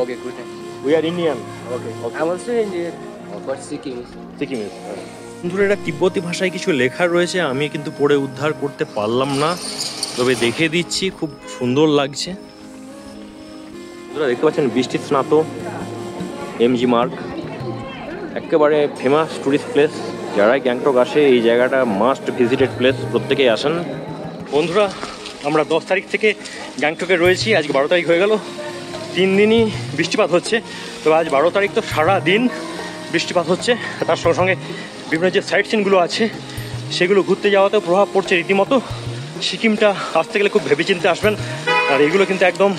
Okay, good. We are Indian. Okay. I'm also Indian, but Sikkim. Sikkim. বন্ধুরা, এটা তিব্বতী ভাষায় কিছু লেখা রয়েছে, আমি কিন্তু পড়ে উদ্ধার করতে পারলাম না, তবে দেখে দিচ্ছি, খুব সুন্দর লাগছে। বন্ধুরা দেখতে পাচ্ছেন বৃষ্টির স্নাত এমজি মার্গ, একেবারে ফেমাস টুরিস্ট প্লেস। যারাই গ্যাংটক আসে এই জায়গাটা মাস্ট ভিজিটেড প্লেস, প্রত্যেকেই আসেন। বন্ধুরা আমরা 10 তারিখ থেকে গ্যাংটকে রয়েছি, আজকে 12 তারিখ হয়ে গেল। 3 দিনই বৃষ্টিপাত হচ্ছে, তবে আজ 12 তারিখ তো সারা দিন বৃষ্টিপাত হচ্ছে। তার সঙ্গে সঙ্গে বিভিন্ন যে সাইট সিনগুলো আছে সেগুলো ঘুরতে যাওয়াতেও প্রভাব পড়ছে রীতিমতো। সিকিমটা আসতে গেলে খুব ভেবেচিন্তে আসবেন। আর এগুলো কিন্তু একদম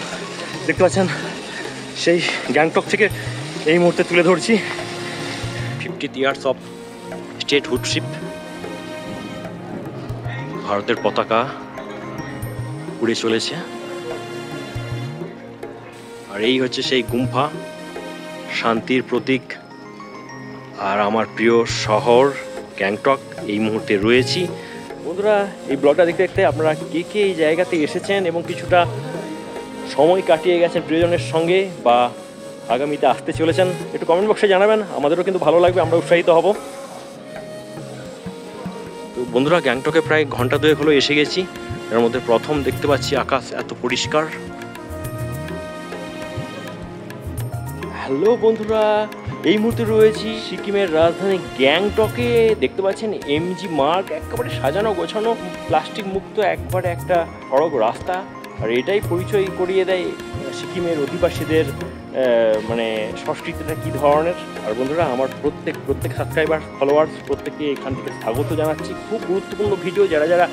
দেখতে পাচ্ছেন সেই গ্যাংটক থেকে এই মুহূর্তে তুলে ধরছি। 50 ইয়ার্স অফ স্টেট হুডশিপ, ভারতের পতাকা উড়ে চলেছে। আর এই হচ্ছে সেই গুম্ফা, শান্তির প্রতীক। আর আমার প্রিয় শহর গ্যাংটক এই মুহূর্তে রয়েছি। বন্ধুরা এই ব্লগটা দেখতে দেখতে আপনারা কে কে এই জায়গাতে এসেছেন এবং কিছুটা সময় কাটিয়ে গেছেন প্রিয়জনের সঙ্গে বা আগামীতে আসতে চলেছেন, একটু কমেন্ট বক্সে জানাবেন, আমাদেরও কিন্তু ভালো লাগবে, আমরা উৎসাহিত হব। তো বন্ধুরা গ্যাংটকে প্রায় ঘন্টা 2 হলো এসে গেছি। এর মধ্যে প্রথম দেখতে পাচ্ছি আকাশ এত পরিষ্কার। হ্যালো বন্ধুরা, এই মুহূর্তে রয়েছি সিকিমের রাজধানী গ্যাংটকে। দেখতে পাচ্ছেন এমজি মার্গ, একেবারে সাজানো গোছানো, প্লাস্টিক মুক্ত একবারে একটা সড়ক রাস্তা। আর এটাই পরিচয় করিয়ে দেয় সিকিমের অধিবাসীদের মানে সংস্কৃতিটা কী ধরনের। আর বন্ধুরা আমার প্রত্যেক সাবস্ক্রাইবার ফলোয়ার্স প্রত্যেককে এখান থেকে স্বাগত জানাচ্ছি। খুব গুরুত্বপূর্ণ ভিডিও, যারা যারা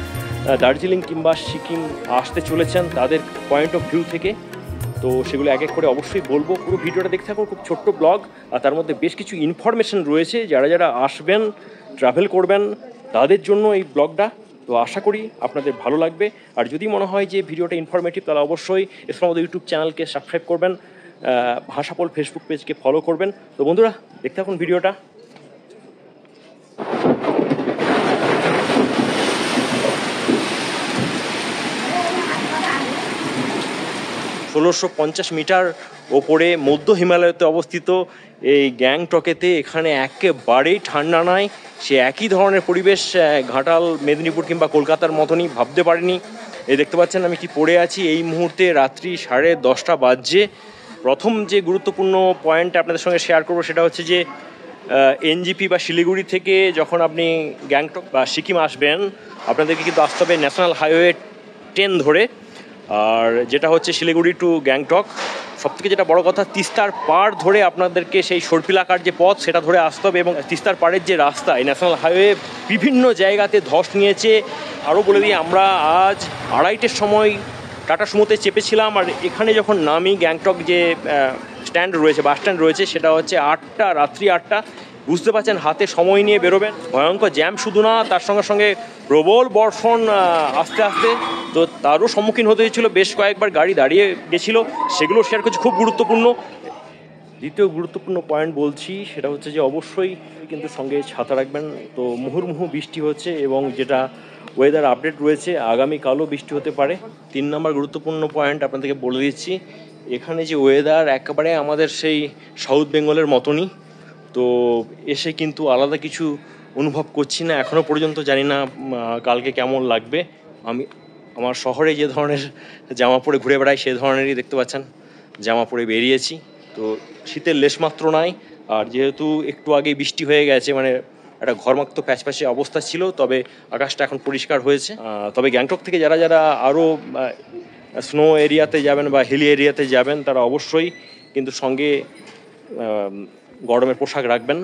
দার্জিলিং কিংবা সিকিম আসতে চলেছেন তাদের পয়েন্ট অফ ভিউ থেকে, তো সেগুলো এক এক করে অবশ্যই বলবো। পুরো ভিডিওটা দেখতে থাকুন, খুব ছোট্ট ব্লগ, আর তার মধ্যে বেশ কিছু ইনফরমেশন রয়েছে যারা যারা আসবেন, ট্রাভেল করবেন তাদের জন্য এই ব্লগটা। তো আশা করি আপনাদের ভালো লাগবে। আর যদি মনে হয় যে ভিডিওটা ইনফরমেটিভ তাহলে অবশ্যই আমাদের ইউটিউব চ্যানেলকে সাবস্ক্রাইব করবেন, ভাষাপল ফেসবুক পেজকে ফলো করবেন। তো বন্ধুরা দেখতে থাকুন ভিডিওটা। 1650 মিটার ওপরে মধ্য হিমালয়তে অবস্থিত এই গ্যাংটকেতে, এখানে একেবারেই ঠান্ডা নয়। সে একই ধরনের পরিবেশ ঘাটাল, মেদিনীপুর কিংবা কলকাতার মতনই, ভাবতে পারিনি। এই দেখতে পাচ্ছেন আমি কি পড়ে আছি, এই মুহূর্তে রাত্রি 10:30 বাজছে। প্রথম যে গুরুত্বপূর্ণ পয়েন্ট আপনাদের সঙ্গে শেয়ার করবো সেটা হচ্ছে যে এনজিপি বা শিলিগুড়ি থেকে যখন আপনি গ্যাংটক বা সিকিম আসবেন, আপনাদেরকে কিন্তু আসতে হবে ন্যাশনাল হাইওয়ে 10 ধরে। আর যেটা হচ্ছে শিলিগুড়ি টু গ্যাংটক, সবথেকে যেটা বড় কথা, তিস্তার পাড় ধরে আপনাদেরকে সেই সর্পিলাকার যে পথ সেটা ধরে আসতে হবে। এবং তিস্তার পাড়ের যে রাস্তা, এই ন্যাশনাল হাইওয়ে বিভিন্ন জায়গাতে ধস নিয়েছে। আরও বলে দিই, আমরা আজ 2:30টার সময় টাটা সুমোতে চেপেছিলাম, আর এখানে যখন নামি গ্যাংটক যে স্ট্যান্ড রয়েছে, বাস স্ট্যান্ড রয়েছে, সেটা হচ্ছে 8টা, রাত্রি 8টা। বুঝতে পারছেন হাতে সময় নিয়ে বেরোবেন, ভয়ঙ্কর জ্যাম শুধু না, তার সঙ্গে সঙ্গে প্রবল বর্ষণ আস্তে আস্তে, তো তারও সম্মুখীন হতে হয়েছিল। বেশ কয়েকবার গাড়ি দাঁড়িয়ে গেছিলো, সেগুলো শেয়ার করছি, খুব গুরুত্বপূর্ণ। দ্বিতীয় গুরুত্বপূর্ণ পয়েন্ট বলছি, সেটা হচ্ছে যে অবশ্যই কিন্তু সঙ্গে ছাতা রাখবেন। তো মুহুর্মুহু বৃষ্টি হচ্ছে এবং যেটা ওয়েদার আপডেট রয়েছে আগামীকালও বৃষ্টি হতে পারে। 3 নম্বর গুরুত্বপূর্ণ পয়েন্ট আপনাদেরকে বলে দিচ্ছি, এখানে যে ওয়েদার একেবারে আমাদের সেই সাউথ বেঙ্গলের মতনই। তো এসে কিন্তু আলাদা কিছু অনুভব করছি না এখনও পর্যন্ত, জানি না কালকে কেমন লাগবে। আমি আমার শহরে যে ধরনের জামা পরে ঘুরে বেড়াই সে ধরনেরই দেখতে পাচ্ছেন জামা পরে বেরিয়েছি। তো শীতের লেশমাত্র নাই। আর যেহেতু একটু আগে বৃষ্টি হয়ে গেছে, মানে একটা ঘরমাক্ত প্যাচপ্যাচে অবস্থা ছিল, তবে আকাশটা এখন পরিষ্কার হয়েছে। তবে গ্যাংটক থেকে যারা যারা আরও স্নো এরিয়াতে যাবেন বা হিলি এরিয়াতে যাবেন তারা অবশ্যই কিন্তু সঙ্গে গরমের পোশাক রাখবেন।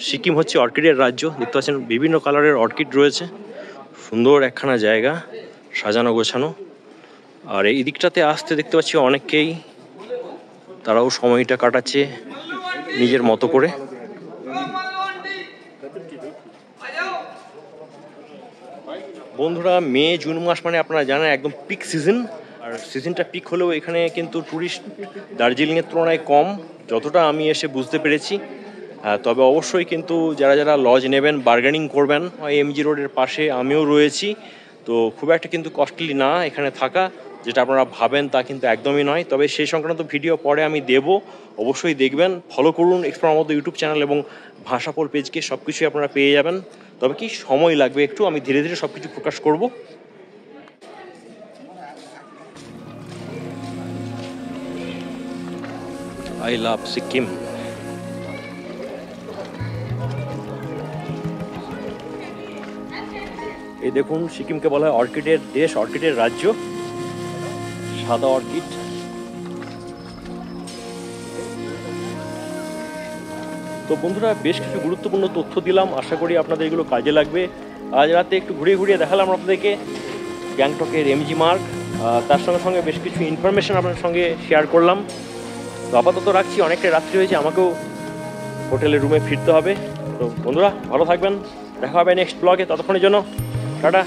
সিকিম হচ্ছে অর্কিডের রাজ্য, দেখতে পাচ্ছেন বিভিন্ন কালারের অর্কিড রয়েছে, সুন্দর একখানা জায়গা, সাজানো গোছানো। আর এই দিকটাতে আসতে দেখতে পাচ্ছি অনেককেই, তারাও সময়টা কাটাচ্ছে নিজের মতো করে। বন্ধুরা মে জুন মাস মানে আপনারা জানেন একদম পিক সিজন। আর সিজনটা পিক হলেও এখানে কিন্তু ট্যুরিস্ট দার্জিলিংয়ের তুলনায় কম, যতটা আমি এসে বুঝতে পেরেছি। তবে অবশ্যই কিন্তু যারা যারা লজ নেবেন বার্গেনিং করবেন। এমজি রোডের পাশে আমিও রয়েছি, তো খুব একটা কিন্তু কস্টলি না এখানে থাকা। যেটা আপনারা ভাবেন তা কিন্তু একদমই নয়। তবে সেই সংক্রান্ত ভিডিও পরে আমি দেব, অবশ্যই দেখবেন। ফলো করুন এক্সপ্লোর মতো ইউটিউব চ্যানেল এবং ভাষাপোল পেজকে, সব কিছুই আপনারা পেয়ে যাবেন। তবে কি সময় লাগবে একটু, আমি ধীরে ধীরে সব কিছু প্রকাশ করব। I love Sikkim. এই দেখুন, সিকিমকে বলা হয় অর্কিডের দেশ, অর্কিডের রাজ্য, সাদা অর্কিড। তো বন্ধুরা, বেশ কিছু গুরুত্বপূর্ণ তথ্য দিলাম, আশা করি আপনাদের এগুলো কাজে লাগবে। আজ রাতে একটু ঘুরিয়ে ঘুরিয়ে দেখালাম আপনাদেরকে গ্যাংটকের এমজি মার্গ, তার সঙ্গে সঙ্গে বেশ কিছু ইনফরমেশন আপনার সঙ্গে শেয়ার করলাম। তো আপাতত রাখছি, অনেকটা রাত্রি হয়েছে, আমাকেও হোটেলের রুমে ফিরতে হবে। তো বন্ধুরা, ভালো থাকবেন, দেখা হবে নেক্সট ব্লগে, ততক্ষণের জন্য টাটা।